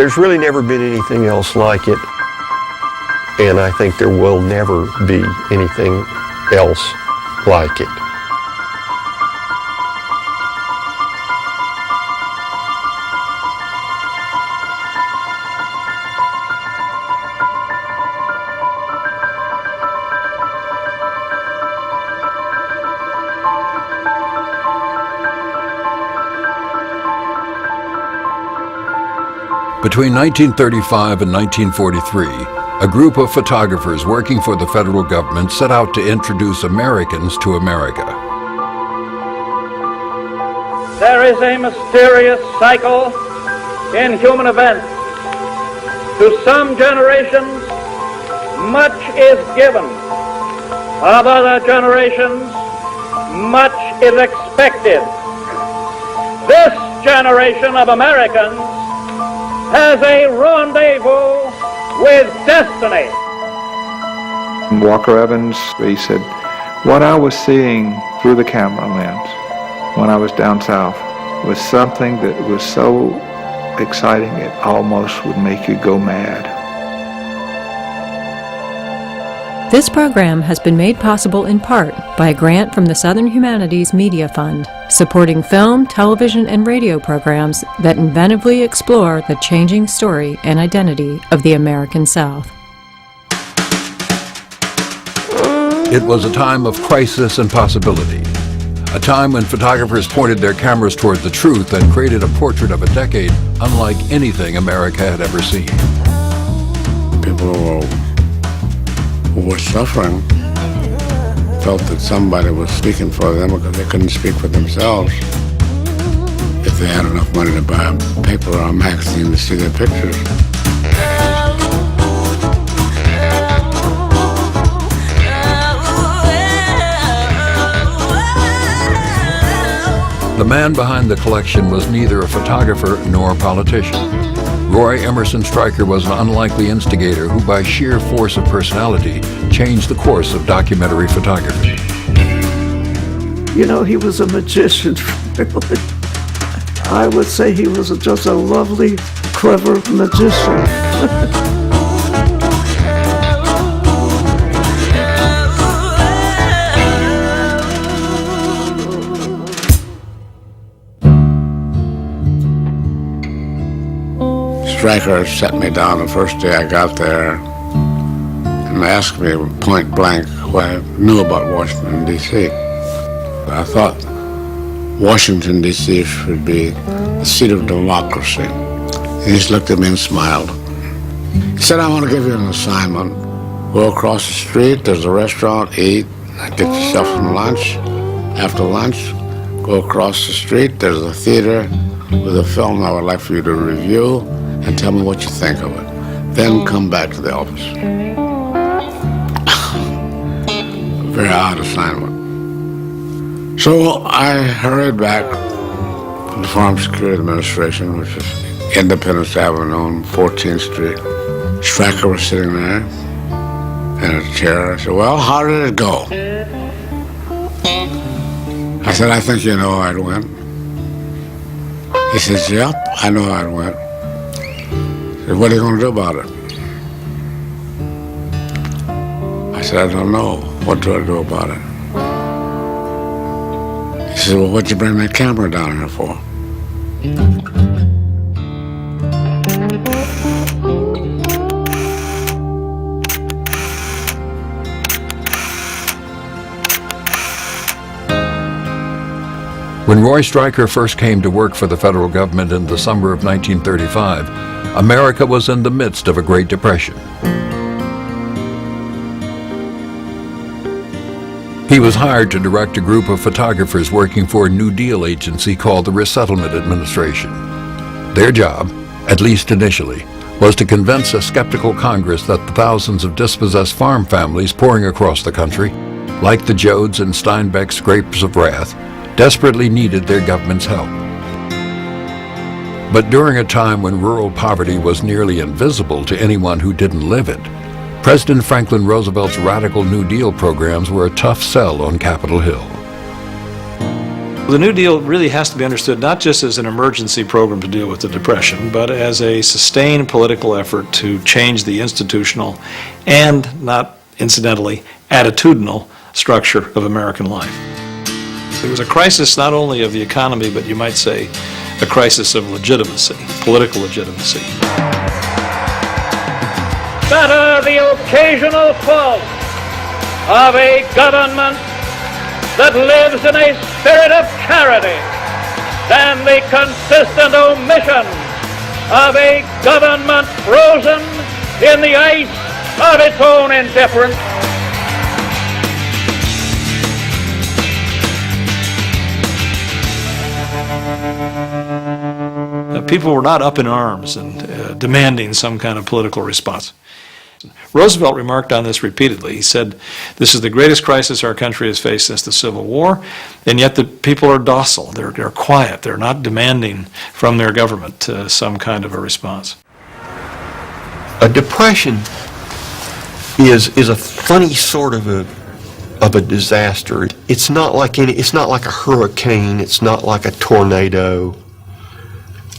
There's really never been anything else like it, and I think there will never be anything else like it. Between 1935 and 1943, a group of photographers working for the federal government set out to introduce Americans to America. There is a mysterious cycle in human events. To some generations, much is given. Of other generations, much is expected. This generation of Americans has a rendezvous with destiny. Walker Evans, he said, what I was seeing through the camera lens when I was down south was something that was so exciting it almost would make you go mad. This program has been made possible in part by a grant from the Southern Humanities Media Fund, supporting film, television, and radio programs that inventively explore the changing story and identity of the American South. It was a time of crisis and possibility, a time when photographers pointed their cameras toward the truth and created a portrait of a decade unlike anything America had ever seen. People who were suffering felt that somebody was speaking for them because they couldn't speak for themselves. If they had enough money to buy a paper or a magazine to see their pictures. The man behind the collection was neither a photographer nor a politician. Roy Emerson Stryker was an unlikely instigator who, by sheer force of personality, changed the course of documentary photography. You know, he was a magician, really. I would say he was just a lovely, clever magician. Stryker sat me down the first day I got there and asked me point blank what I knew about Washington, D.C. I thought Washington, D.C. should be the seat of democracy. He just looked at me and smiled. He said, I want to give you an assignment. Go across the street, there's a restaurant, eat, get yourself some lunch. After lunch, go across the street, there's a theater with a film I would like for you to review and tell me what you think of it. Then come back to the office. Very odd assignment. So I hurried back to the Farm Security Administration, which is Independence Avenue on 14th Street. Stryker was sitting there in a chair. I said, well, how did it go? I said, I think you know I'd win. He says, yep, I know I'd win. I said, what are you going to do about it? I said, I don't know. What do I do about it? He said, well, what'd you bring that camera down here for? When Roy Stryker first came to work for the federal government in the summer of 1935, America was in the midst of a Great Depression. He was hired to direct a group of photographers working for a New Deal agency called the Resettlement Administration. Their job, at least initially, was to convince a skeptical Congress that the thousands of dispossessed farm families pouring across the country, like the Joads and Steinbeck's Grapes of Wrath, desperately needed their government's help. But during a time when rural poverty was nearly invisible to anyone who didn't live it, President Franklin Roosevelt's radical New Deal programs were a tough sell on Capitol Hill. The New Deal really has to be understood not just as an emergency program to deal with the Depression, but as a sustained political effort to change the institutional and, not incidentally, attitudinal structure of American life. It was a crisis not only of the economy, but you might say a crisis of legitimacy, political legitimacy. Better the occasional fault of a government that lives in a spirit of charity than the consistent omission of a government frozen in the ice of its own indifference. People were not up in arms and demanding some kind of political response. Roosevelt remarked on this repeatedly. He said, "This is the greatest crisis our country has faced since the Civil War, and yet the people are docile, they're quiet, they're not demanding from their government some kind of a response." A depression is a funny sort of a disaster. It's not like a hurricane, it's not like a tornado.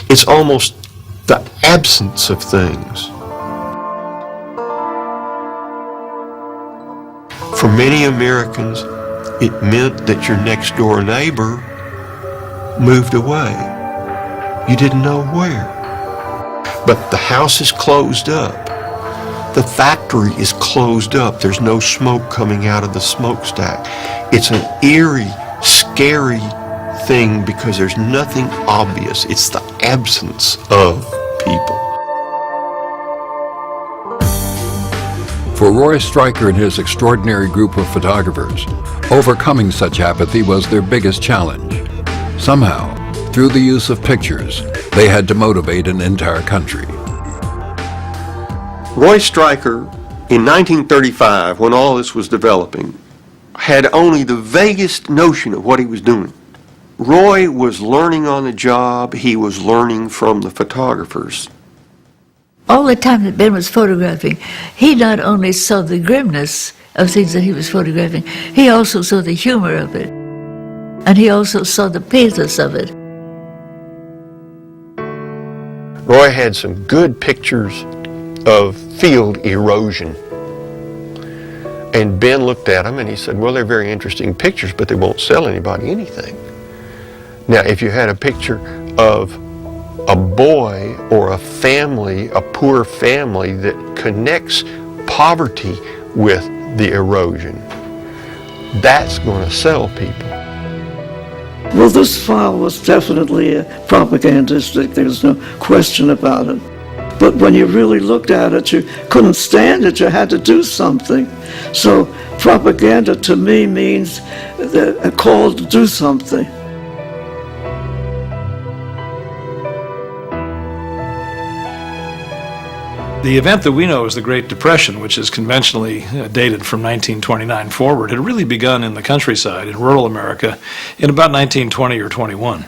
It's almost the absence of things. For many Americans, it meant that your next door neighbor moved away. You didn't know where. But the house is closed up. The factory is closed up. There's no smoke coming out of the smokestack. It's an eerie, scary thing because there's nothing obvious. It's the absence of people. For Roy Stryker and his extraordinary group of photographers, overcoming such apathy was their biggest challenge. Somehow, through the use of pictures, they had to motivate an entire country. Roy Stryker, in 1935, when all this was developing, had only the vaguest notion of what he was doing. Roy was learning on the job. He was learning from the photographers. All the time that Ben was photographing, he not only saw the grimness of things that he was photographing, he also saw the humor of it. And he also saw the pathos of it. Roy had some good pictures of field erosion. And Ben looked at them and he said, well, they're very interesting pictures, but they won't sell anybody anything. Now, if you had a picture of a boy or a family, a poor family that connects poverty with the erosion, that's going to sell people. Well, this file was definitely propagandistic. There's no question about it. But when you really looked at it, you couldn't stand it. You had to do something. So propaganda to me means a call to do something. The event that we know as the Great Depression, which is conventionally dated from 1929 forward, had really begun in the countryside in rural America in about 1920 or 21.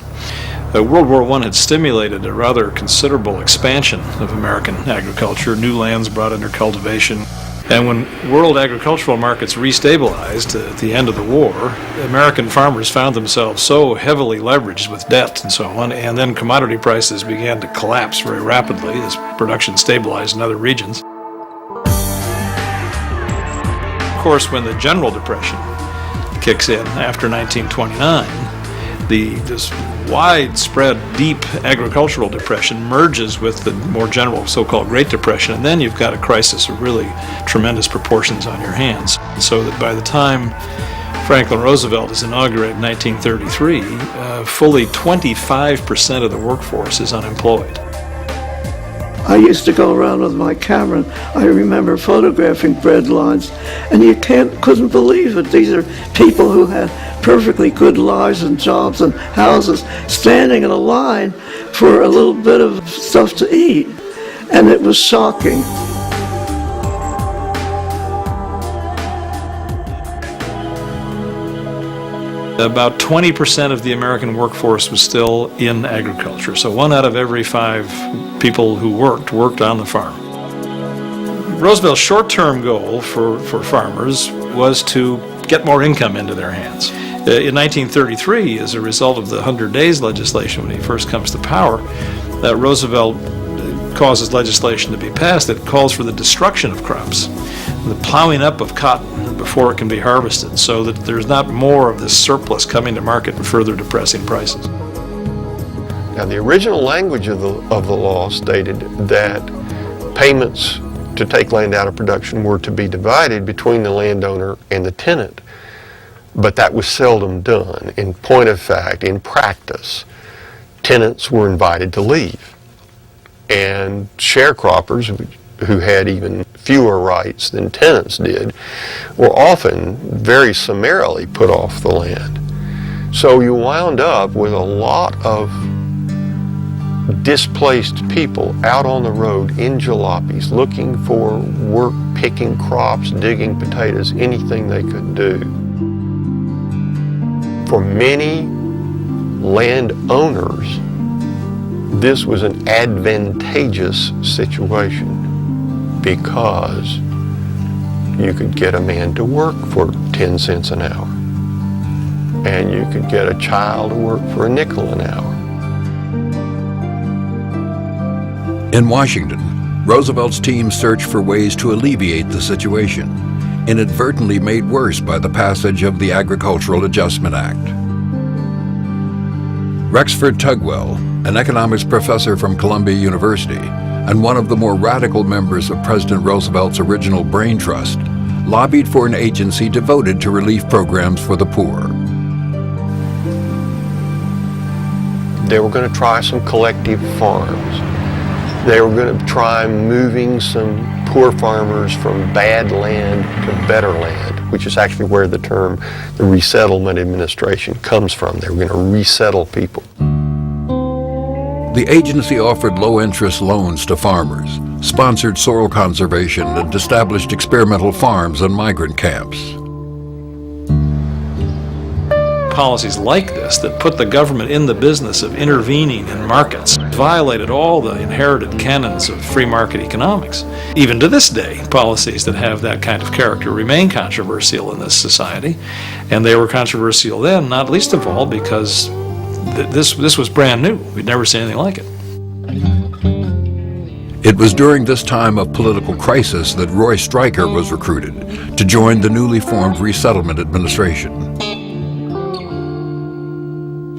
World War I had stimulated a rather considerable expansion of American agriculture, new lands brought under cultivation. And when world agricultural markets restabilized at the end of the war, American farmers found themselves so heavily leveraged with debt and so on, and then commodity prices began to collapse very rapidly as production stabilized in other regions. Of course, when the General Depression kicks in after 1929, this widespread, deep agricultural depression merges with the more general so-called Great Depression, and then you've got a crisis of really tremendous proportions on your hands. So that by the time Franklin Roosevelt is inaugurated in 1933, fully 25% of the workforce is unemployed. I used to go around with my camera. I remember photographing bread lines, and you couldn't believe it. These are people who had perfectly good lives and jobs and houses, standing in a line for a little bit of stuff to eat, and it was shocking. About 20% of the American workforce was still in agriculture. So 1 out of every 5 people who worked on the farm. Roosevelt's short-term goal for farmers was to get more income into their hands. In 1933, as a result of the 100 Days legislation when he first comes to power, Roosevelt causes legislation to be passed that calls for the destruction of crops, the plowing up of cotton before it can be harvested, so that there's not more of this surplus coming to market and further depressing prices. Now, the original language of the law stated that payments to take land out of production were to be divided between the landowner and the tenant, but that was seldom done. In point of fact, in practice, tenants were invited to leave, and sharecroppers, who had even fewer rights than tenants did, were often very summarily put off the land. So you wound up with a lot of displaced people out on the road in jalopies looking for work, picking crops, digging potatoes, anything they could do. For many landowners, this was an advantageous situation because you could get a man to work for 10 cents an hour, and you could get a child to work for a nickel an hour. In Washington, Roosevelt's team searched for ways to alleviate the situation, inadvertently made worse by the passage of the Agricultural Adjustment Act. Rexford Tugwell, an economics professor from Columbia University and one of the more radical members of President Roosevelt's original Brain Trust, lobbied for an agency devoted to relief programs for the poor. They were going to try some collective farms. They were going to try moving some poor farmers from bad land to better land, which is actually where the term the Resettlement Administration comes from. They were going to resettle people. The agency offered low-interest loans to farmers, sponsored soil conservation, and established experimental farms and migrant camps. Policies like this that put the government in the business of intervening in markets violated all the inherited canons of free market economics. Even to this day, policies that have that kind of character remain controversial in this society, and they were controversial then, not least of all because this was brand new. We'd never seen anything like it. It was during this time of political crisis that Roy Stryker was recruited to join the newly formed Resettlement Administration.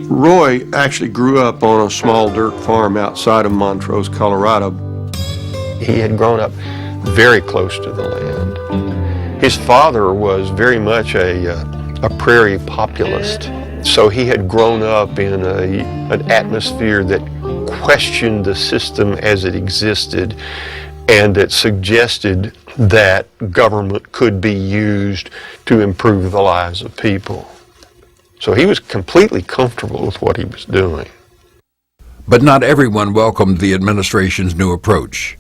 Roy actually grew up on a small dirt farm outside of Montrose, Colorado. He had grown up very close to the land. His father was very much a prairie populist, so he had grown up in an atmosphere that questioned the system as it existed and that suggested that government could be used to improve the lives of people. So he was completely comfortable with what he was doing. But not everyone welcomed the administration's new approach.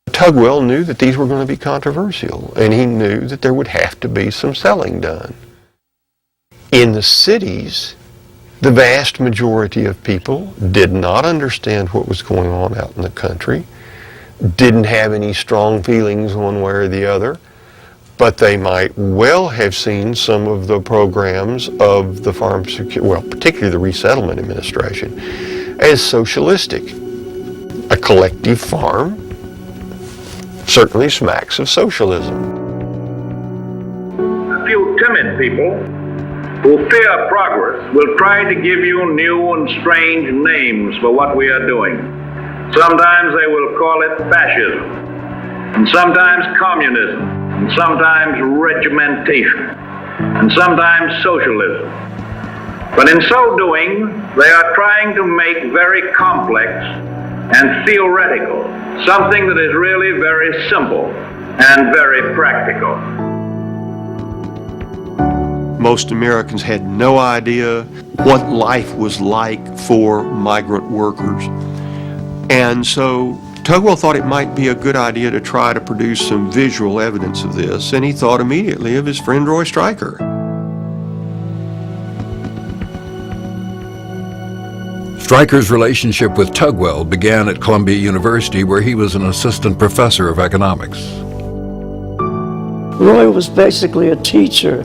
Tugwell knew that these were going to be controversial, and he knew that there would have to be some selling done. In the cities, the vast majority of people did not understand what was going on out in the country, didn't have any strong feelings one way or the other, but they might well have seen some of the programs of the particularly the Resettlement Administration, as socialistic. A collective farm certainly smacks of socialism. A few timid people who fear progress will try to give you new and strange names for what we are doing. Sometimes they will call it fascism, and sometimes communism, and sometimes regimentation, and sometimes socialism. But in so doing, they are trying to make very complex and theoretical something that is really very simple and very practical. Most Americans had no idea what life was like for migrant workers. And so Tugwell thought it might be a good idea to try to produce some visual evidence of this, and he thought immediately of his friend Roy Stryker. Stryker's relationship with Tugwell began at Columbia University, where he was an assistant professor of economics. Roy was basically a teacher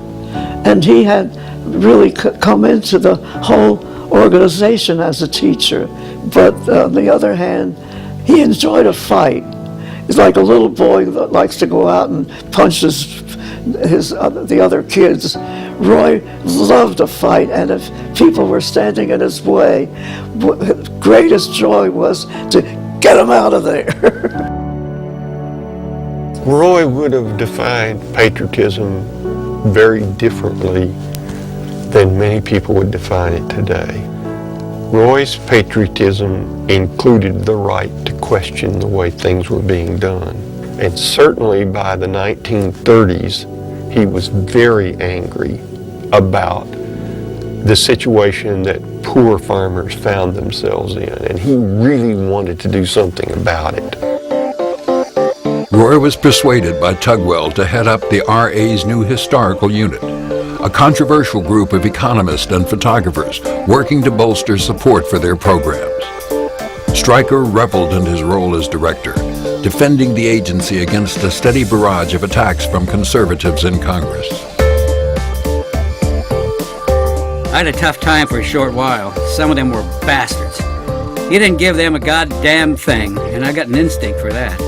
and he had really come into the whole organization as a teacher. But on the other hand, he enjoyed a fight. He's like a little boy that likes to go out and punch the other kids. Roy loved a fight, and if people were standing in his way, his greatest joy was to get him out of there. Roy would have defined patriotism very differently than many people would define it today. Roy's patriotism included the right to question the way things were being done. And certainly by the 1930s, he was very angry about the situation that poor farmers found themselves in, and he really wanted to do something about it. Roy was persuaded by Tugwell to head up the RA's new historical unit, a controversial group of economists and photographers working to bolster support for their programs. Stryker reveled in his role as director, defending the agency against a steady barrage of attacks from conservatives in Congress. I had a tough time for a short while. Some of them were bastards. You didn't give them a goddamn thing, and I got an instinct for that.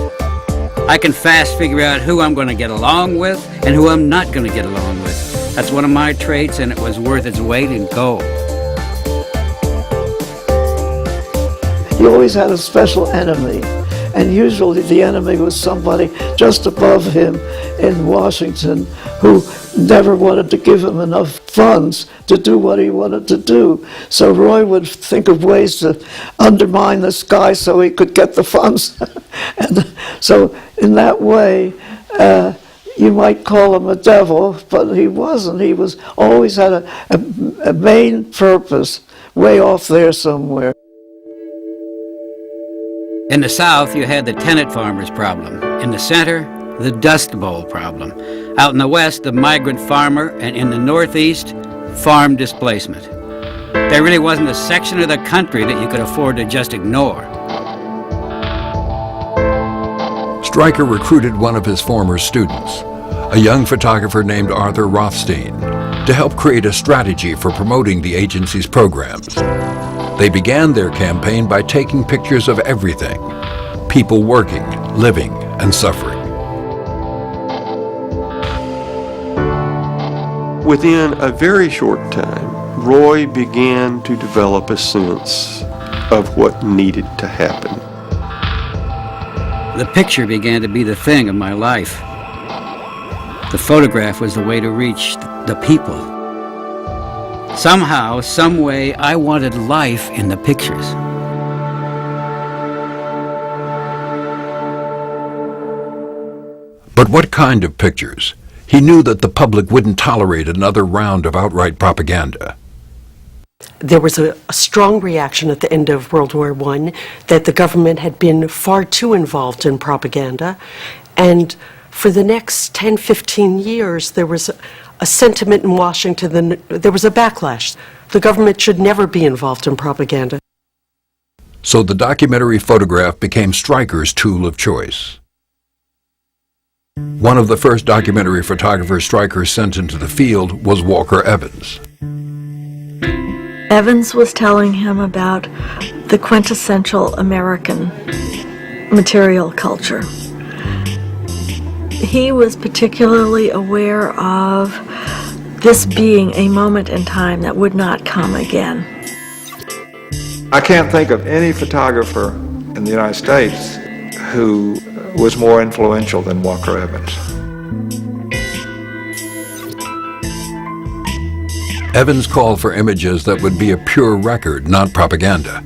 I can fast figure out who I'm going to get along with and who I'm not going to get along with. That's one of my traits, and it was worth its weight in gold. He always had a special enemy, and usually the enemy was somebody just above him in Washington who never wanted to give him enough funds to do what he wanted to do. So Roy would think of ways to undermine this guy so he could get the funds. And so in that way, you might call him a devil, but he wasn't. He was always had a main purpose way off there somewhere. In the South, you had the tenant farmers problem. In the center, the Dust Bowl problem. Out in the West, the migrant farmer, and in the Northeast, farm displacement. There really wasn't a section of the country that you could afford to just ignore. Stryker recruited one of his former students, a young photographer named Arthur Rothstein, to help create a strategy for promoting the agency's programs. They began their campaign by taking pictures of everything: people working, living, and suffering. Within a very short time, Roy began to develop a sense of what needed to happen. The picture began to be the thing of my life. The photograph was the way to reach the people. Somehow, some way, I wanted life in the pictures. But what kind of pictures? He knew that the public wouldn't tolerate another round of outright propaganda. There was a strong reaction at the end of World War I that the government had been far too involved in propaganda. And for the next 10, 15 years, there was a sentiment in Washington, there was a backlash. The government should never be involved in propaganda. So the documentary photograph became Stryker's tool of choice. One of the first documentary photographers Stryker sent into the field was Walker Evans. Evans was telling him about the quintessential American material culture. He was particularly aware of this being a moment in time that would not come again. I can't think of any photographer in the United States who was more influential than Walker Evans. Evans called for images that would be a pure record, not propaganda.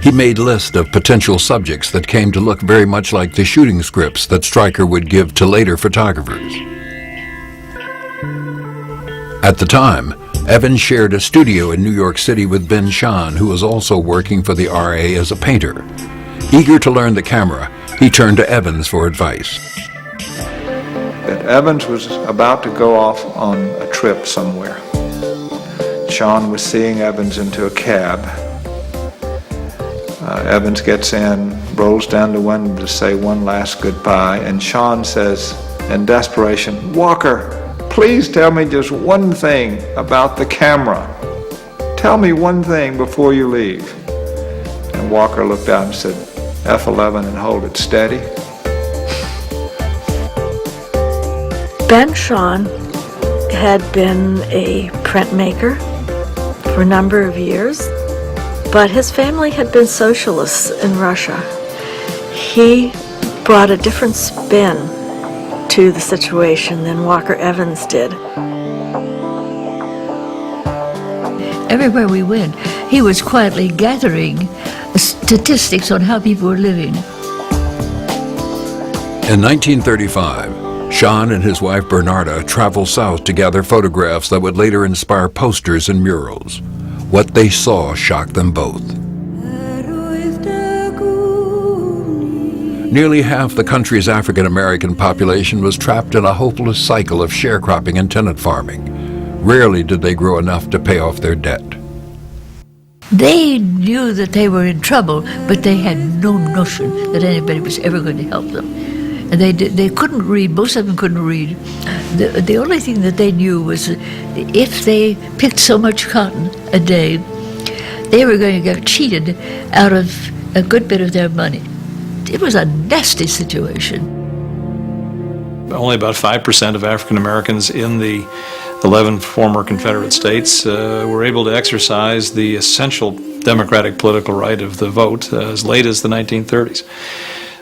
He made lists of potential subjects that came to look very much like the shooting scripts that Stryker would give to later photographers. At the time, Evans shared a studio in New York City with Ben Shahn, who was also working for the RA as a painter. Eager to learn the camera, he turned to Evans for advice. That Evans was about to go off on a trip somewhere. Shahn was seeing Evans into a cab. Evans gets in, rolls down the window to say one last goodbye, and Shahn says in desperation, "Walker, please tell me just one thing about the camera. Tell me one thing before you leave. And Walker looked out and said, F11 and hold it steady. Ben Shawn had been a printmaker for a number of years, but his family had been socialists in Russia. He brought a different spin to the situation than Walker Evans did. Everywhere we went, he was quietly gathering statistics on how people were living. In 1935, Shawn and his wife Bernarda traveled south to gather photographs that would later inspire posters and murals. What they saw shocked them both. Nearly half the country's African American population was trapped in a hopeless cycle of sharecropping and tenant farming. Rarely did they grow enough to pay off their debt. They knew that they were in trouble, but they had no notion that anybody was ever going to help them. And they couldn't read, most of them couldn't read. The only thing that they knew was that if they picked so much cotton a day, they were going to get cheated out of a good bit of their money. It was a nasty situation. Only about 5% of African Americans in the 11 former Confederate states were able to exercise the essential democratic political right of the vote as late as the 1930s.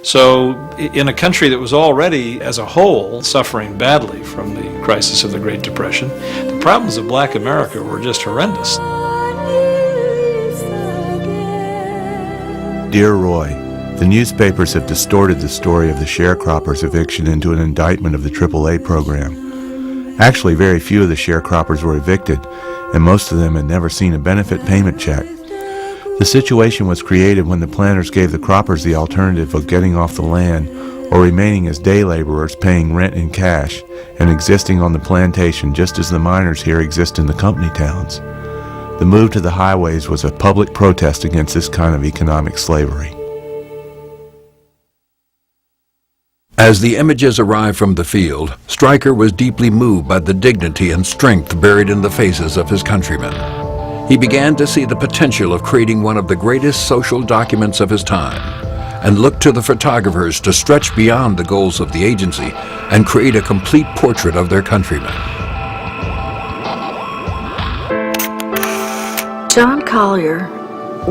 So in a country that was already, as a whole, suffering badly from the crisis of the Great Depression, the problems of Black America were just horrendous. Dear Roy, the newspapers have distorted the story of the sharecroppers' eviction into an indictment of the AAA program. Actually, very few of the sharecroppers were evicted, and most of them had never seen a benefit payment check. The situation was created when the planters gave the croppers the alternative of getting off the land or remaining as day laborers paying rent in cash and existing on the plantation just as the miners here exist in the company towns. The move to the highways was a public protest against this kind of economic slavery. As the images arrived from the field, Stryker was deeply moved by the dignity and strength buried in the faces of his countrymen. He began to see the potential of creating one of the greatest social documents of his time, and looked to the photographers to stretch beyond the goals of the agency and create a complete portrait of their countrymen. John Collier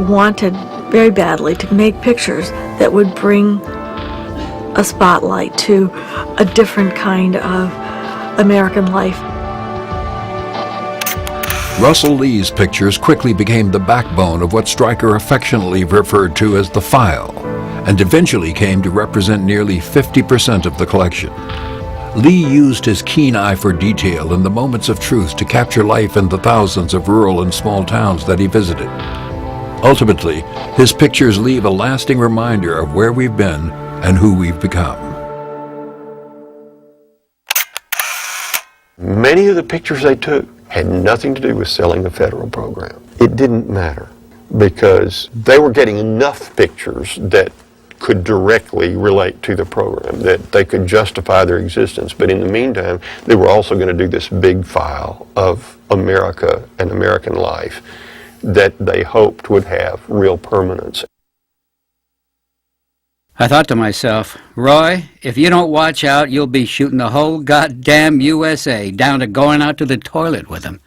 wanted very badly to make pictures that would bring a spotlight to a different kind of American life. Russell Lee's pictures quickly became the backbone of what Stryker affectionately referred to as the file, and eventually came to represent nearly 50% of the collection. Lee used his keen eye for detail and the moments of truth to capture life in the thousands of rural and small towns that he visited. Ultimately, his pictures leave a lasting reminder of where we've been and who we've become. Many of the pictures they took had nothing to do with selling the federal program. It didn't matter because they were getting enough pictures that could directly relate to the program, that they could justify their existence. But in the meantime, they were also going to do this big file of America and American life that they hoped would have real permanence. I thought to myself, Roy, if you don't watch out, you'll be shooting the whole goddamn USA down to going out to the toilet with them.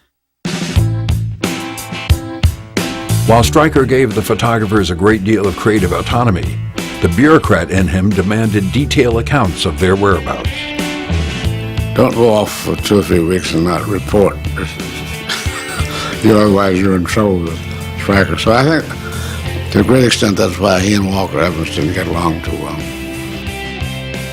While Stryker gave the photographers a great deal of creative autonomy, the bureaucrat in him demanded detailed accounts of their whereabouts. Don't go off for 2 or 3 weeks and not report. Otherwise you're in trouble with Stryker. So I think to a great extent, that's why he and Walker Evans didn't get along too well.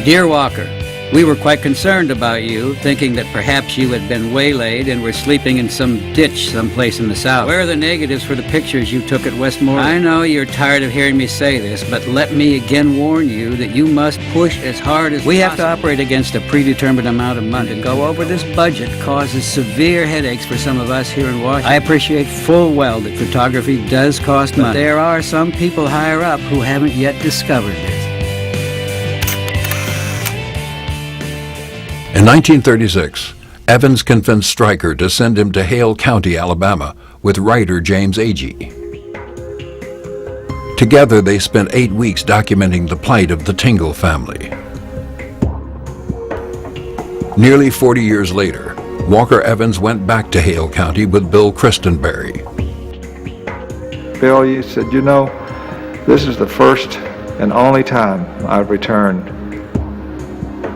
Dear Walker, we were quite concerned about you, thinking that perhaps you had been waylaid and were sleeping in some ditch someplace in the South. Where are the negatives for the pictures you took at Westmoreland? I know you're tired of hearing me say this, but let me again warn you that you must push as hard as we have to operate against a predetermined amount of money. To go over this budget causes severe headaches for some of us here in Washington. I appreciate full well that photography does cost money, but there are some people higher up who haven't yet discovered this. In 1936, Evans convinced Stryker to send him to Hale County, Alabama, with writer James Agee. Together, they spent 8 weeks documenting the plight of the Tingle family. Nearly 40 years later, Walker Evans went back to Hale County with Bill Christenberry. Bill, you said, you know, this is the first and only time I've returned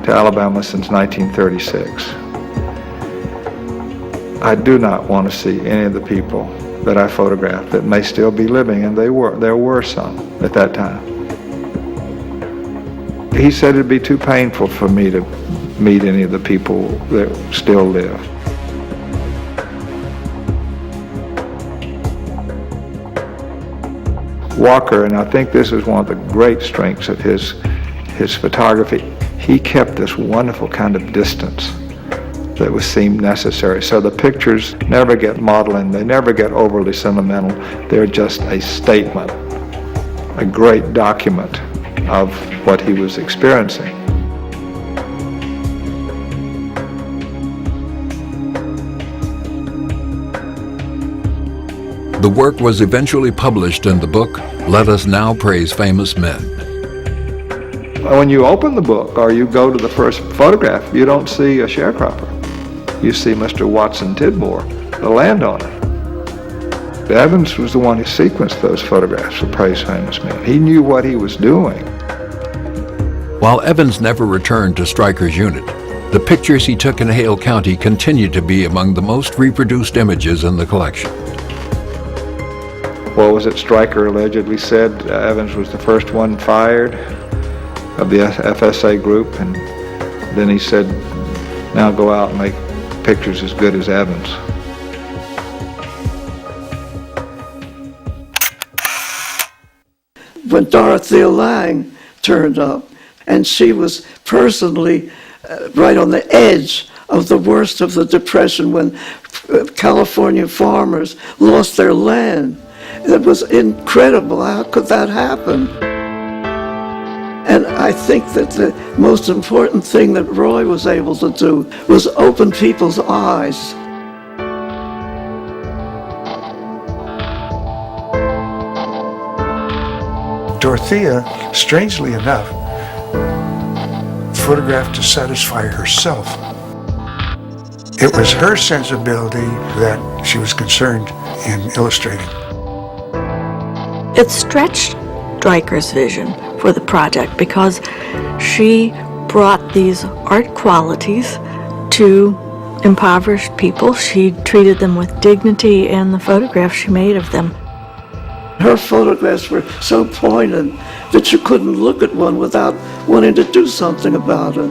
to Alabama since 1936. I do not want to see any of the people that I photographed that may still be living, and there were some at that time. He said it'd be too painful for me to meet any of the people that still live. Walker, and I think this is one of the great strengths of his photography, he kept this wonderful kind of distance that seemed necessary. So the pictures never get maudlin, they never get overly sentimental, they're just a statement, a great document of what he was experiencing. The work was eventually published in the book, Let Us Now Praise Famous Men. When you open the book or you go to the first photograph, you don't see a sharecropper. You see Mr. Watson Tidmore, the landowner. Evans was the one who sequenced those photographs for Praise Famous Men. He knew what he was doing. While Evans never returned to Stryker's unit, the pictures he took in Hale County continued to be among the most reproduced images in the collection. What was it Stryker allegedly said? Evans was the first one fired of the FSA group, and then he said, now go out and make pictures as good as Evans. When Dorothea Lange turned up, and she was personally right on the edge of the worst of the Depression when California farmers lost their land. It was incredible. How could that happen? And I think that the most important thing that Roy was able to do was open people's eyes. Dorothea, strangely enough, photographed to satisfy herself. It was her sensibility that she was concerned in illustrating. It stretched Stryker's vision for the project because she brought these art qualities to impoverished people. She treated them with dignity in the photographs she made of them. Her photographs were so pointed that you couldn't look at one without wanting to do something about it.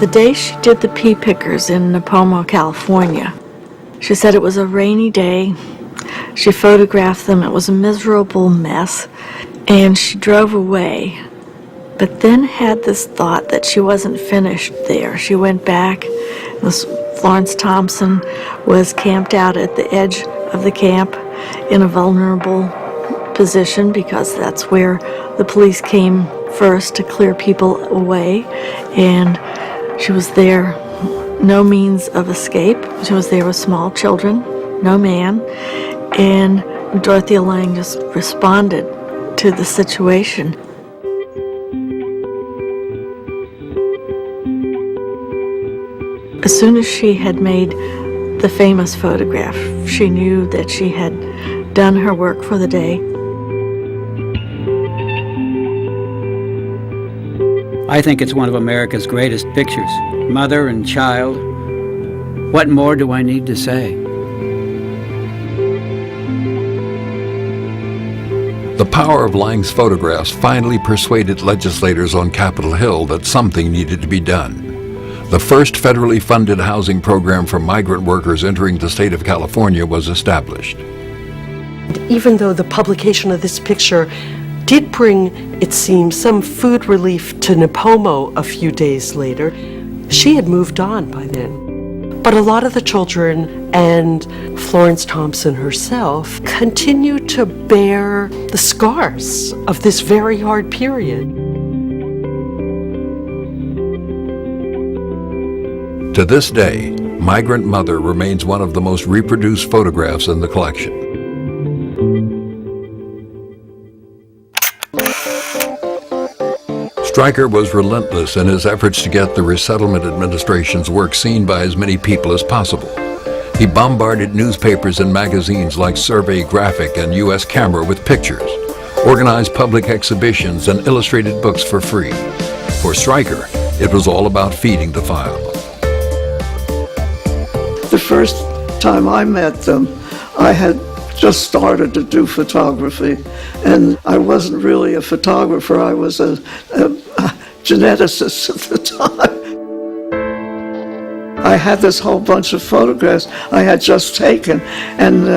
The day she did the pea pickers in Nipomo, California, she said it was a rainy day. She photographed them. It was a miserable mess, and she drove away. But then had this thought that she wasn't finished there. She went back. Florence Thompson was camped out at the edge of the camp in a vulnerable position because that's where the police came first to clear people away. And she was there, no means of escape. She was there with small children, no man. And Dorothea Lange just responded to the situation. As soon as she had made the famous photograph, she knew that she had done her work for the day. I think it's one of America's greatest pictures. Mother and child. What more do I need to say? The power of Lange's photographs finally persuaded legislators on Capitol Hill that something needed to be done. The first federally funded housing program for migrant workers entering the state of California was established. Even though the publication of this picture did bring, it seems, some food relief to Nipomo a few days later, she had moved on by then. But a lot of the children and Florence Thompson herself continue to bear the scars of this very hard period. To this day, Migrant Mother remains one of the most reproduced photographs in the collection. Stryker was relentless in his efforts to get the Resettlement Administration's work seen by as many people as possible. He bombarded newspapers and magazines like Survey Graphic and U.S. Camera with pictures, organized public exhibitions, and illustrated books for free. For Stryker, it was all about feeding the file. The first time I met them, I had just started to do photography, and I wasn't really a photographer. I was a geneticist at the time. I had this whole bunch of photographs I had just taken, and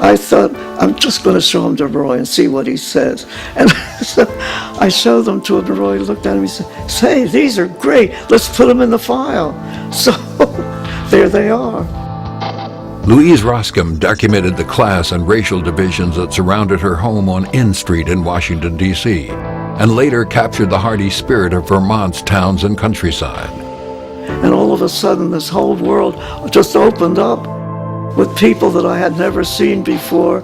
I thought, I'm just going to show them to Roy and see what he says. And so I showed them to him, and Roy looked at him and said, "Say, these are great. Let's put them in the file." So there they are. Louise Roscom documented the class and racial divisions that surrounded her home on N Street in Washington, D.C., and later captured the hardy spirit of Vermont's towns and countryside. And all of a sudden, this whole world just opened up with people that I had never seen before,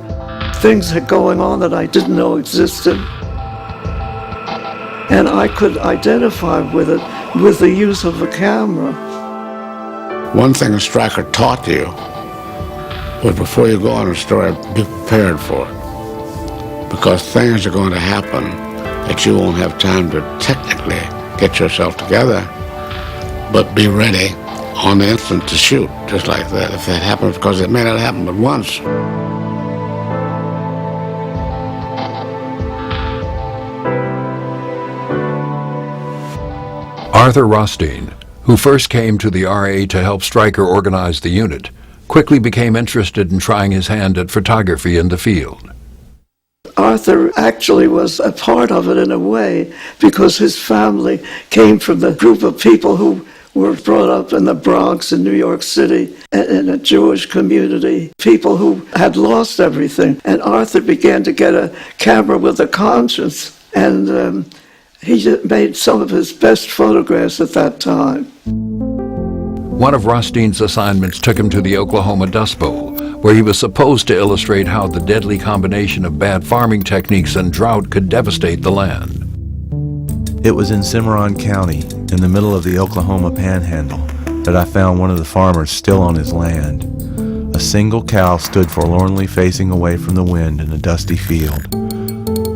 things going on that I didn't know existed. And I could identify with it with the use of a camera. One thing Stryker taught you was before you go on a story, be prepared for it. Because things are going to happen that you won't have time to technically get yourself together, but be ready on the instant to shoot, just like that, if that happens, because it may not happen but once. Arthur Rothstein, who first came to the RA to help Stryker organize the unit, quickly became interested in trying his hand at photography in the field. Arthur actually was a part of it in a way because his family came from the group of people who were brought up in the Bronx in New York City in a Jewish community, people who had lost everything. And Arthur began to get a camera with a conscience, and he made some of his best photographs at that time. One of Rothstein's assignments took him to the Oklahoma Dust Bowl, where he was supposed to illustrate how the deadly combination of bad farming techniques and drought could devastate the land. It was in Cimarron County, in the middle of the Oklahoma Panhandle, that I found one of the farmers still on his land. A single cow stood forlornly facing away from the wind in a dusty field.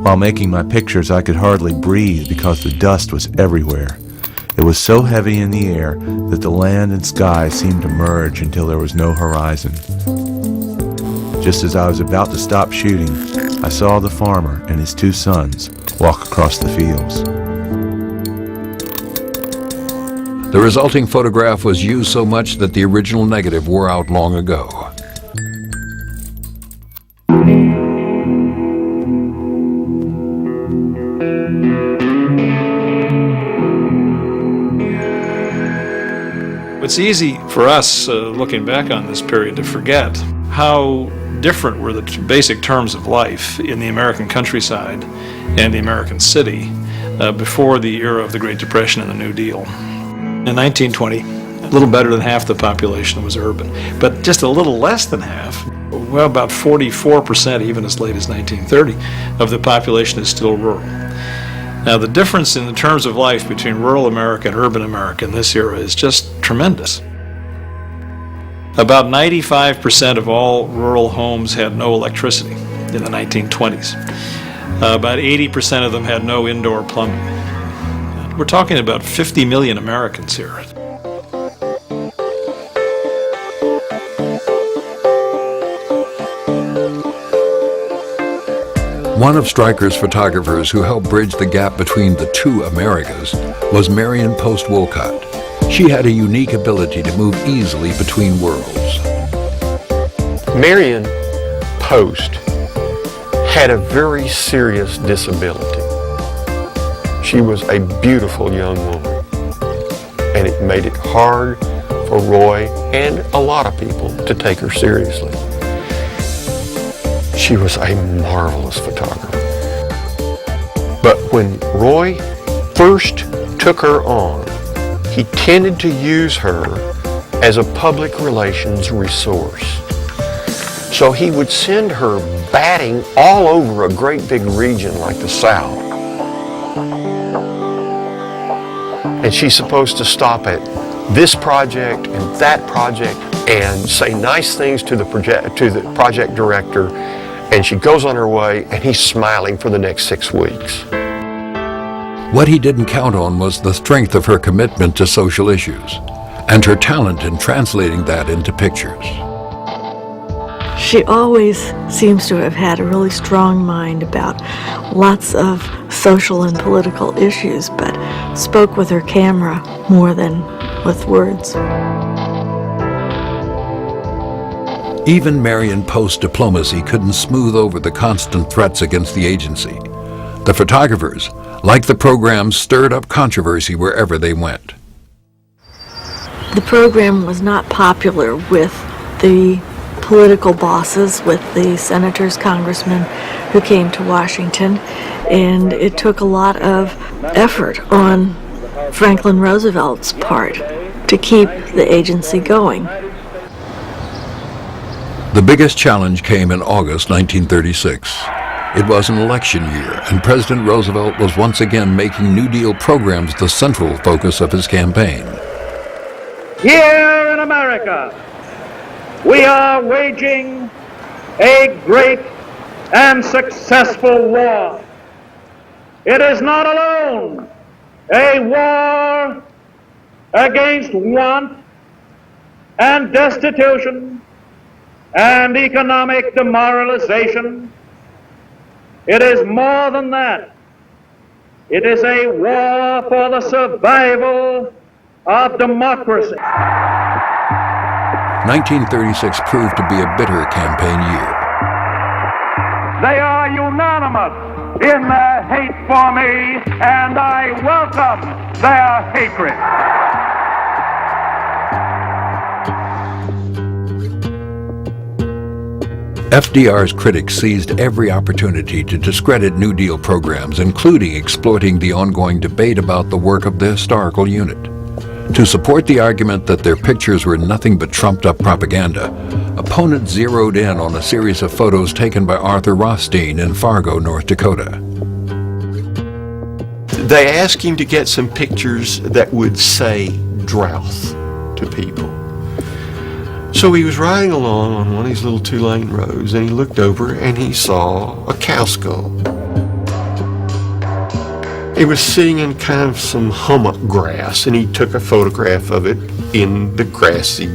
While making my pictures, I could hardly breathe because the dust was everywhere. It was so heavy in the air that the land and sky seemed to merge until there was no horizon. Just as I was about to stop shooting, I saw the farmer and his two sons walk across the fields. The resulting photograph was used so much that the original negative wore out long ago. It's easy for us, looking back on this period, to forget how different were the basic terms of life in the American countryside and the American city before the era of the Great Depression and the New Deal. In 1920, a little better than half the population was urban, but just a little less than half, well, about 44%, even as late as 1930, of the population is still rural. Now, the difference in the terms of life between rural America and urban America in this era is just tremendous. About 95% of all rural homes had no electricity in the 1920s. About 80% of them had no indoor plumbing. We're talking about 50 million Americans here. One of Stryker's photographers who helped bridge the gap between the two Americas was Marion Post Wolcott. She had a unique ability to move easily between worlds. Marion Post had a very serious disability. She was a beautiful young woman, and it made it hard for Roy and a lot of people to take her seriously. She was a marvelous photographer. But when Roy first took her on, he tended to use her as a public relations resource. So he would send her batting all over a great big region like the South. And she's supposed to stop at this project and that project and say nice things to the project director, and she goes on her way and he's smiling for the next 6 weeks. What he didn't count on was the strength of her commitment to social issues and her talent in translating that into pictures. She always seems to have had a really strong mind about lots of social and political issues, but spoke with her camera more than with words. Even Marion Post's diplomacy couldn't smooth over the constant threats against the agency. The photographers, like the program, stirred up controversy wherever they went. The program was not popular with the political bosses, with the senators, congressmen who came to Washington, and it took a lot of effort on Franklin Roosevelt's part to keep the agency going. The biggest challenge came in August 1936. It was an election year, and President Roosevelt was once again making New Deal programs the central focus of his campaign. Here in America, we are waging a great and successful war. It is not alone a war against want and destitution and economic demoralization. It is more than that. It is a war for the survival of democracy. 1936 proved to be a bitter campaign year. They are unanimous in their hate for me, and I welcome their hatred. FDR's critics seized every opportunity to discredit New Deal programs, including exploiting the ongoing debate about the work of the historical unit. To support the argument that their pictures were nothing but trumped-up propaganda, opponents zeroed in on a series of photos taken by Arthur Rothstein in Fargo, North Dakota. They asked him to get some pictures that would say drought to people. So he was riding along on one of these little two-lane roads, and he looked over and he saw a cow skull. It was sitting in kind of some hummock grass, and he took a photograph of it in the grassy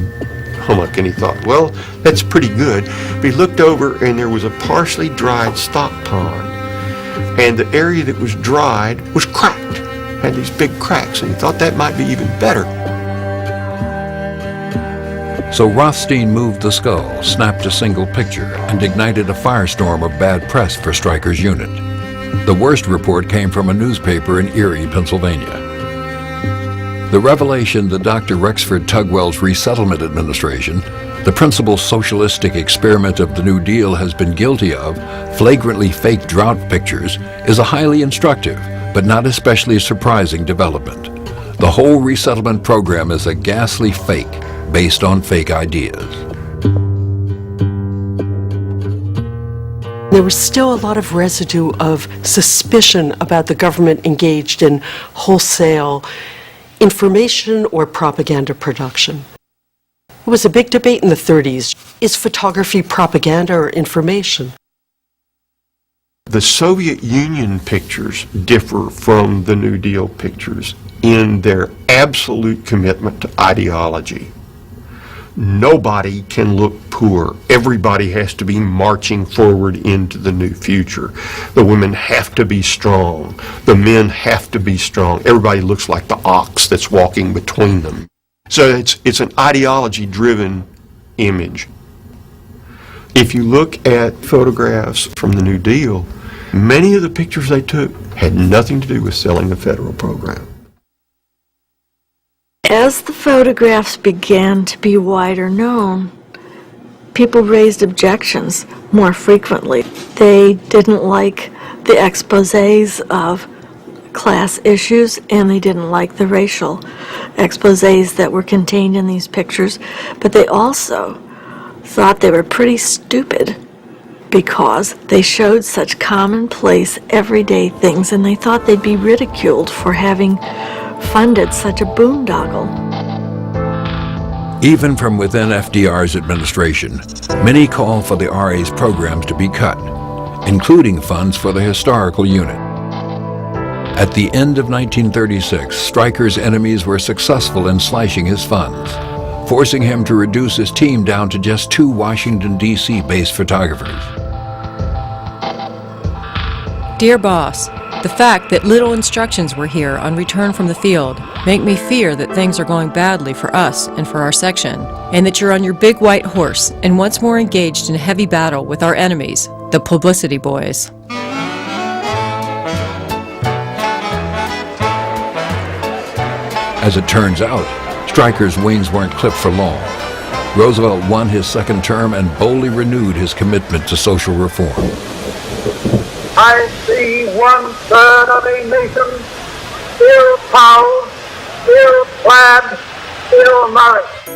hummock, and he thought, well, that's pretty good. But he looked over, and there was a partially dried stock pond, and the area that was dried was cracked, had these big cracks, and he thought that might be even better. So Rothstein moved the skull, snapped a single picture, and ignited a firestorm of bad press for Stryker's unit. The worst report came from a newspaper in Erie, Pennsylvania. The revelation that Dr. Rexford Tugwell's Resettlement Administration, the principal socialistic experiment of the New Deal, has been guilty of flagrantly fake drought pictures is a highly instructive, but not especially surprising development. The whole resettlement program is a ghastly fake based on fake ideas. There was still a lot of residue of suspicion about the government engaged in wholesale information or propaganda production. It was a big debate in the 30s. Is photography propaganda or information? The Soviet Union pictures differ from the New Deal pictures in their absolute commitment to ideology. Nobody can look poor. Everybody has to be marching forward into the new future. The women have to be strong. The men have to be strong. Everybody looks like the ox that's walking between them. So it's an ideology-driven image. If you look at photographs from the New Deal, many of the pictures they took had nothing to do with selling the federal program. as the photographs began to be wider known, people raised objections more frequently. They didn't like the exposés of class issues, and they didn't like the racial exposés that were contained in these pictures, but they also thought they were pretty stupid because they showed such commonplace, everyday things, and they thought they'd be ridiculed for having funded such a boondoggle. Even from within FDR's administration, many called for the RA's programs to be cut, including funds for the historical unit. At the end of 1936, Stryker's enemies were successful in slashing his funds, forcing him to reduce his team down to just 2 Washington, D.C.-based photographers. Dear boss, the fact that little instructions were here on return from the field make me fear that things are going badly for us and for our section, and that you're on your big white horse and once more engaged in a heavy battle with our enemies, the publicity boys. As it turns out, Stryker's wings weren't clipped for long. Roosevelt won his second term and boldly renewed his commitment to social reform. I see 1/3 of a nation still proud, still clad, still nourished.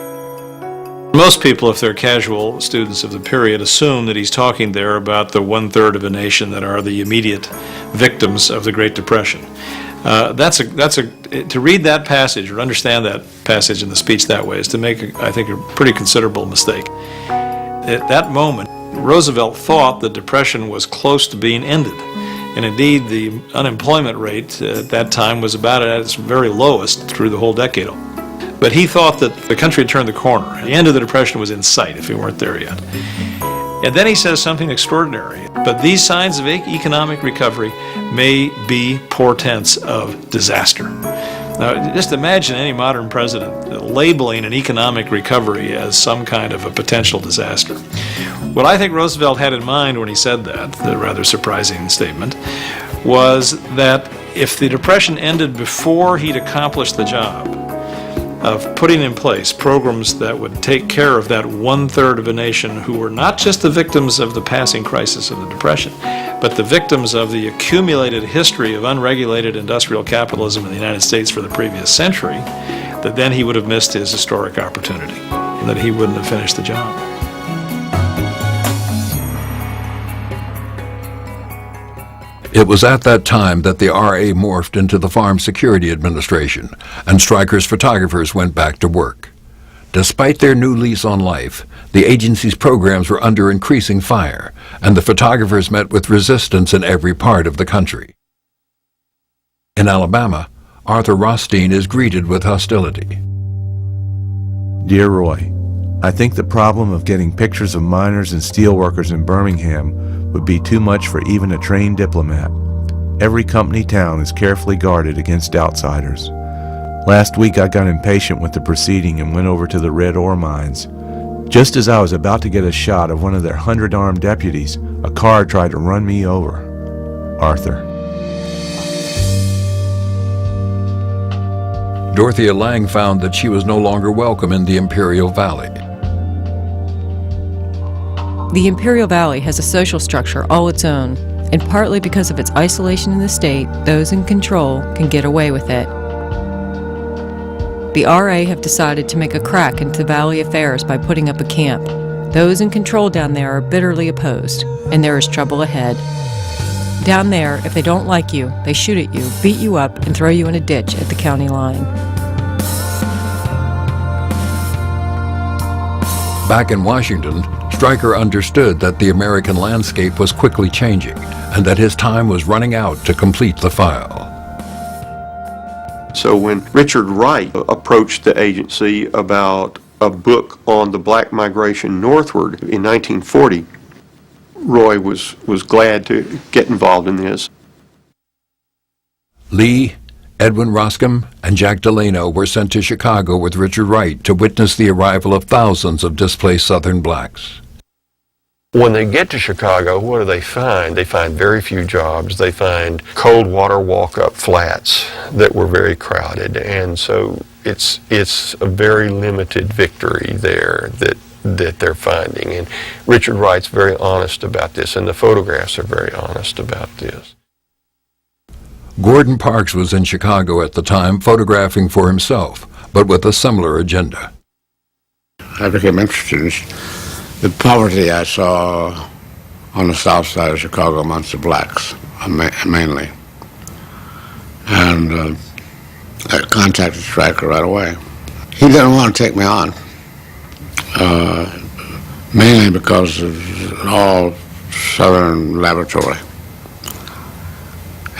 Most people, if they're casual students of the period, assume that he's talking there about the 1/3 of a nation that are the immediate victims of the Great Depression. To read that passage or understand that passage in the speech that way is to make, I think, a pretty considerable mistake. At that moment, Roosevelt thought the Depression was close to being ended. And indeed, the unemployment rate at that time was about at its very lowest through the whole decade. But he thought that the country had turned the corner. The end of the Depression was in sight if we weren't there yet. And then he says something extraordinary. But these signs of economic recovery may be portents of disaster. Now, just imagine any modern president labeling an economic recovery as some kind of a potential disaster. What I think Roosevelt had in mind when he said that, the rather surprising statement, was that if the Depression ended before he'd accomplished the job of putting in place programs that would take care of that 1/3 of a nation who were not just the victims of the passing crisis of the Depression, but the victims of the accumulated history of unregulated industrial capitalism in the United States for the previous century, that then he would have missed his historic opportunity, and that he wouldn't have finished the job. It was at that time that the RA morphed into the Farm Security Administration, and Stryker's photographers went back to work. Despite their new lease on life, the agency's programs were under increasing fire, and the photographers met with resistance in every part of the country. In Alabama, Arthur Rothstein is greeted with hostility. Dear Roy, I think the problem of getting pictures of miners and steelworkers in Birmingham would be too much for even a trained diplomat. Every company town is carefully guarded against outsiders. Last week I got impatient with the proceeding and went over to the red ore mines. Just as I was about to get a shot of one of their 100 armed deputies, a car tried to run me over. Arthur. Dorothea Lange found that she was no longer welcome in the Imperial Valley. The Imperial Valley has a social structure all its own, and partly because of its isolation in the state, those in control can get away with it. The RA have decided to make a crack into valley affairs by putting up a camp. Those in control down there are bitterly opposed, and there is trouble ahead. Down there, if they don't like you, they shoot at you, beat you up, and throw you in a ditch at the county line. Back in Washington, Stryker understood that the American landscape was quickly changing and that his time was running out to complete the file. So when Richard Wright approached the agency about a book on the black migration northward in 1940, Roy was glad to get involved in this. Lee, Edwin Roscom, and Jack Delano were sent to Chicago with Richard Wright to witness the arrival of thousands of displaced Southern blacks. When they get to Chicago, what do they find? They find very few jobs. They find cold water walk-up flats that were very crowded. And so it's a very limited victory there that they're finding. And Richard Wright's very honest about this, and the photographs are very honest about this. Gordon Parks was in Chicago at the time, photographing for himself, but with a similar agenda. I became interested in the poverty I saw on the south side of Chicago amongst the blacks, mainly. And I contacted Stryker right away. He didn't want to take me on, mainly because of all Southern laboratory.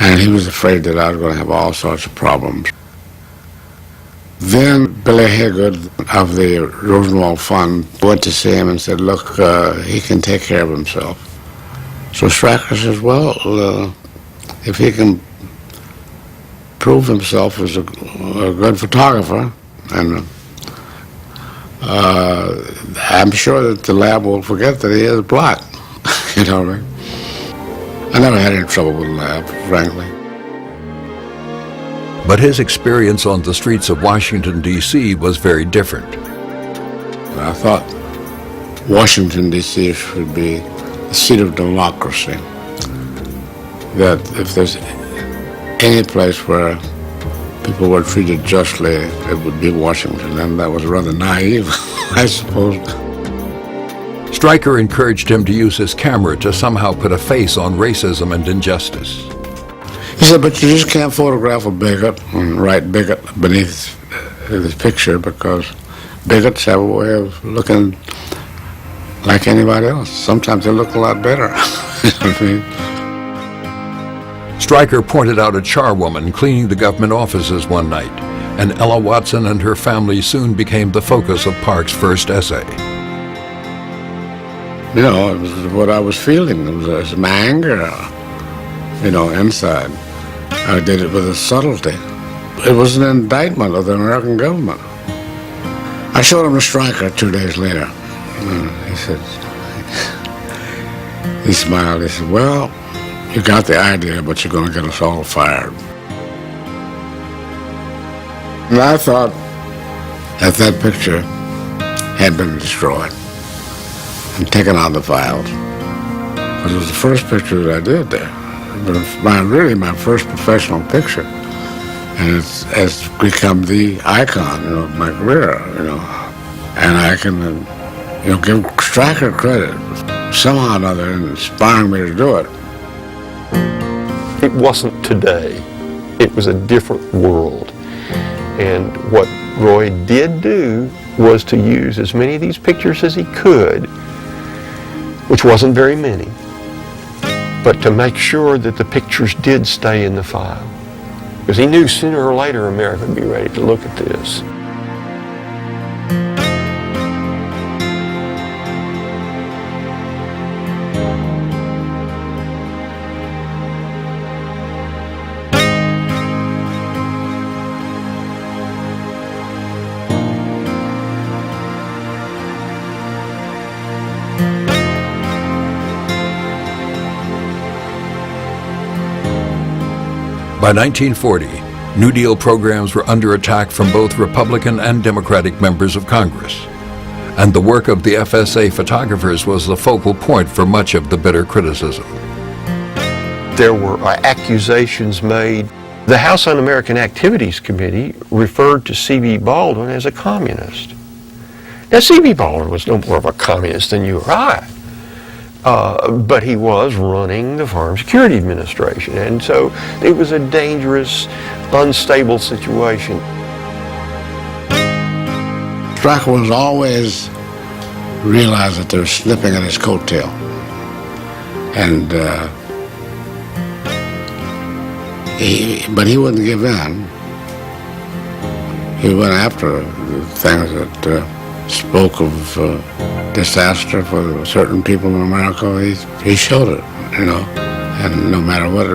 And he was afraid that I was going to have all sorts of problems. Then Billy Haygood of the Rosenwald Fund went to see him and said, look, he can take care of himself. So Stryker says, well, if he can prove himself as a good photographer, and I'm sure that the lab will forget that he is black. You know what I mean? I never had any trouble with the lab, frankly. But his experience on the streets of Washington, D.C. was very different. I thought Washington, D.C. should be the seat of democracy. That if there's any place where people were treated justly, it would be Washington, and that was rather naive, I suppose. Stryker encouraged him to use his camera to somehow put a face on racism and injustice. He said, but you just can't photograph a bigot and write bigot beneath his picture, because bigots have a way of looking like anybody else. Sometimes they look a lot better. You know what I mean? Stryker pointed out a charwoman cleaning the government offices one night, and Ella Watson and her family soon became the focus of Parks' first essay. You know, it was what I was feeling. It was my anger, you know, inside. I did it with a subtlety. It was an indictment of the American government. I showed him the Stryker 2 days later. He said, he smiled. He said, well, you got the idea, but you're going to get us all fired. And I thought that picture had been destroyed and taken out of the files. It was the first picture that I did there. But it's really my first professional picture. And it's become the icon, you know, of my career, you know. And I can, you know, give Stryker credit somehow or another in inspiring me to do it. It wasn't today. It was a different world. And what Roy did do was to use as many of these pictures as he could, which wasn't very many, but to make sure that the pictures did stay in the file. Because he knew sooner or later America would be ready to look at this. By 1940, New Deal programs were under attack from both Republican and Democratic members of Congress, and the work of the FSA photographers was the focal point for much of the bitter criticism. There were accusations made. The House Un-American Activities Committee referred to C.B. Baldwin as a communist. Now, C.B. Baldwin was no more of a communist than you or I. But he was running the Farm Security Administration, and so it was a dangerous, unstable situation. Stryker was always realized that they were slipping in his coattail. And but he wouldn't give in. He went after the things that spoke of disaster for certain people in America. He showed it, you know, and no matter what,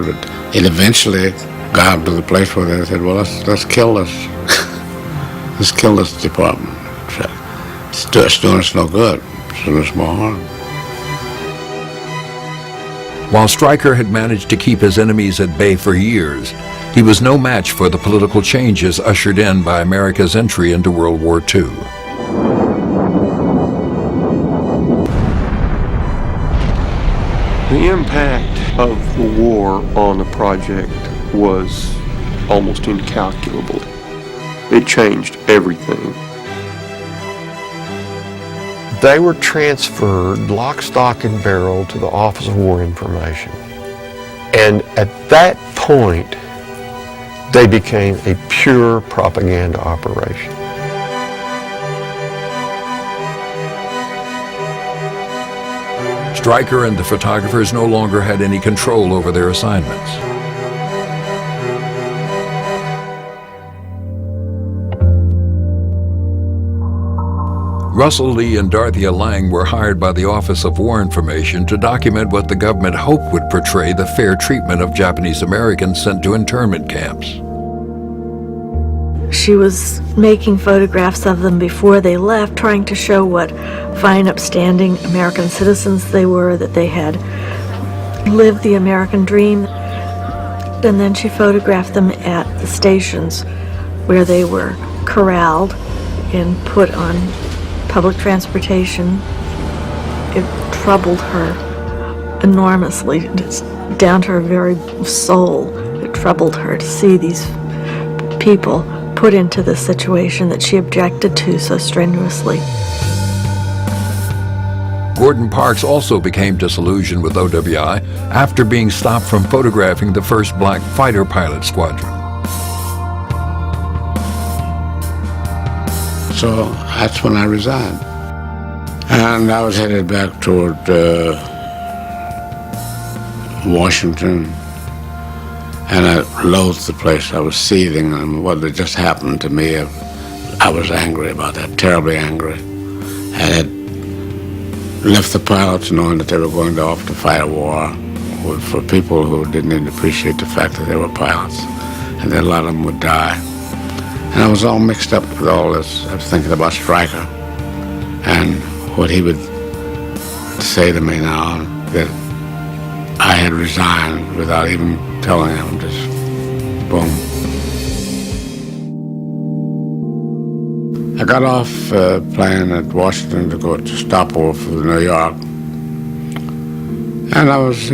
it eventually got to the place where they said, well, let's kill this. Let's kill this department. It's doing us no good. It's doing us more harm. While Stryker had managed to keep his enemies at bay for years, He was no match for the political changes ushered in by America's entry into World War II. The impact of the war on the project was almost incalculable. It changed everything. They were transferred lock, stock, and barrel to the Office of War Information. And at that point, they became a pure propaganda operation. Stryker and the photographers no longer had any control over their assignments. Russell Lee and Dorothea Lange were hired by the Office of War Information to document what the government hoped would portray the fair treatment of Japanese Americans sent to internment camps. She was making photographs of them before they left, trying to show what fine, upstanding American citizens they were, that they had lived the American dream. And then she photographed them at the stations where they were corralled and put on public transportation. It troubled her enormously, down to her very soul. It troubled her to see these people put into the situation that she objected to so strenuously. Gordon Parks also became disillusioned with OWI after being stopped from photographing the first black fighter pilot squadron. So that's when I resigned. And I was headed back toward Washington. And I loathed the place. I was seething on what had just happened to me. I was angry about that, terribly angry. I had left the pilots knowing that they were going off to fight a war for people who didn't even appreciate the fact that they were pilots, and that a lot of them would die. And I was all mixed up with all this. I was thinking about Stryker and what he would say to me now, that I had resigned without even telling him, just boom. I got off a plane at Washington to go to stopover for New York. And I was,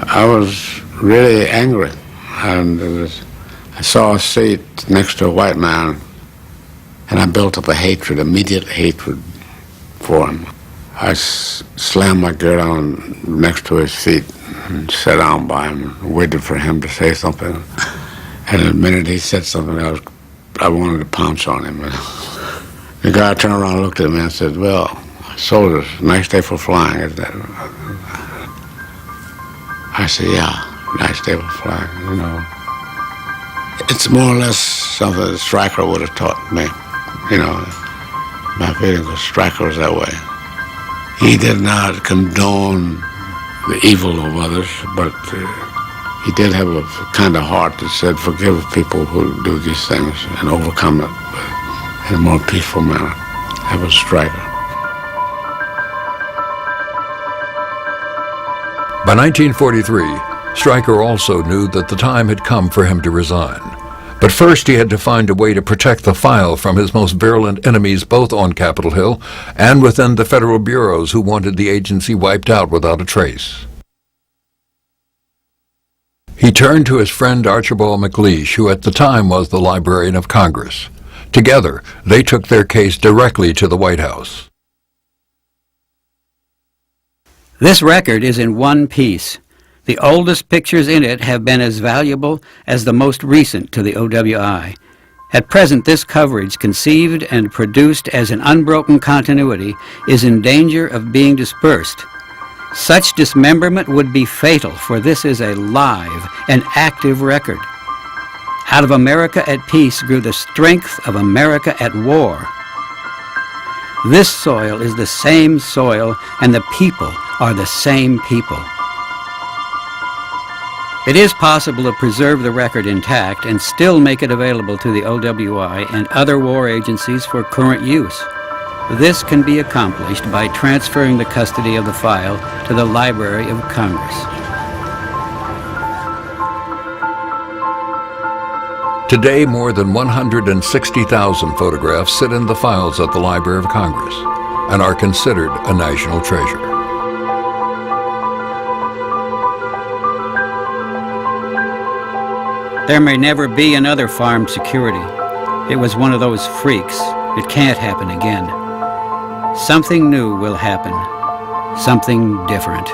I was really angry. And I saw a seat next to a white man, and I built up a hatred, immediate hatred for him. I slammed my gear down next to his feet and sat down by him and waited for him to say something. And the minute he said something, I wanted to pounce on him. The guy turned around and looked at me and said, "Well, soldiers, nice day for flying, isn't it?" I said, "Yeah, nice day for flying, It's more or less something that Stryker would have taught me, My feeling was Stryker was that way. He did not condone the evil of others, but he did have a kind of heart that said, forgive people who do these things and overcome it in a more peaceful manner. That was Stryker. By 1943, Stryker also knew that the time had come for him to resign. But first he had to find a way to protect the file from his most virulent enemies both on Capitol Hill and within the federal bureaus who wanted the agency wiped out without a trace. He turned to his friend Archibald MacLeish, who at the time was the Librarian of Congress. Together, they took their case directly to the White House. This record is in one piece. The oldest pictures in it have been as valuable as the most recent to the OWI. At present, this coverage, conceived and produced as an unbroken continuity, is in danger of being dispersed. Such dismemberment would be fatal, for this is a live and active record. Out of America at peace grew the strength of America at war. This soil is the same soil, and the people are the same people. It is possible to preserve the record intact and still make it available to the OWI and other war agencies for current use. This can be accomplished by transferring the custody of the file to the Library of Congress. Today, more than 160,000 photographs sit in the files at the Library of Congress and are considered a national treasure. There may never be another farm security. It was one of those freaks. It can't happen again. Something new will happen. Something different.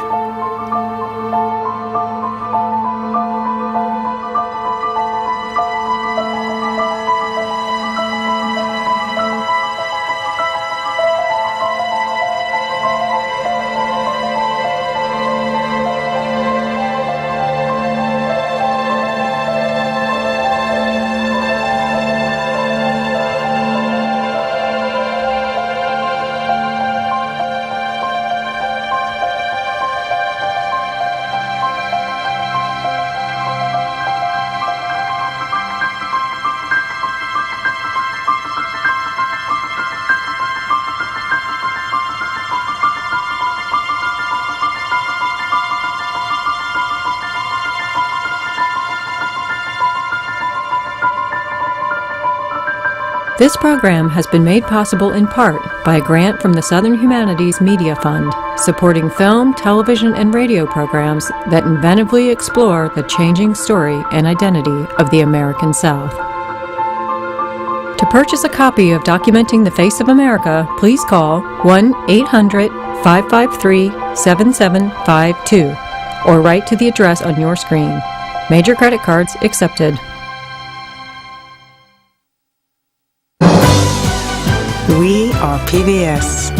This program has been made possible in part by a grant from the Southern Humanities Media Fund, supporting film, television, and radio programs that inventively explore the changing story and identity of the American South. To purchase a copy of Documenting the Face of America, please call 1-800-553-7752 or write to the address on your screen. Major credit cards accepted. We are PBS.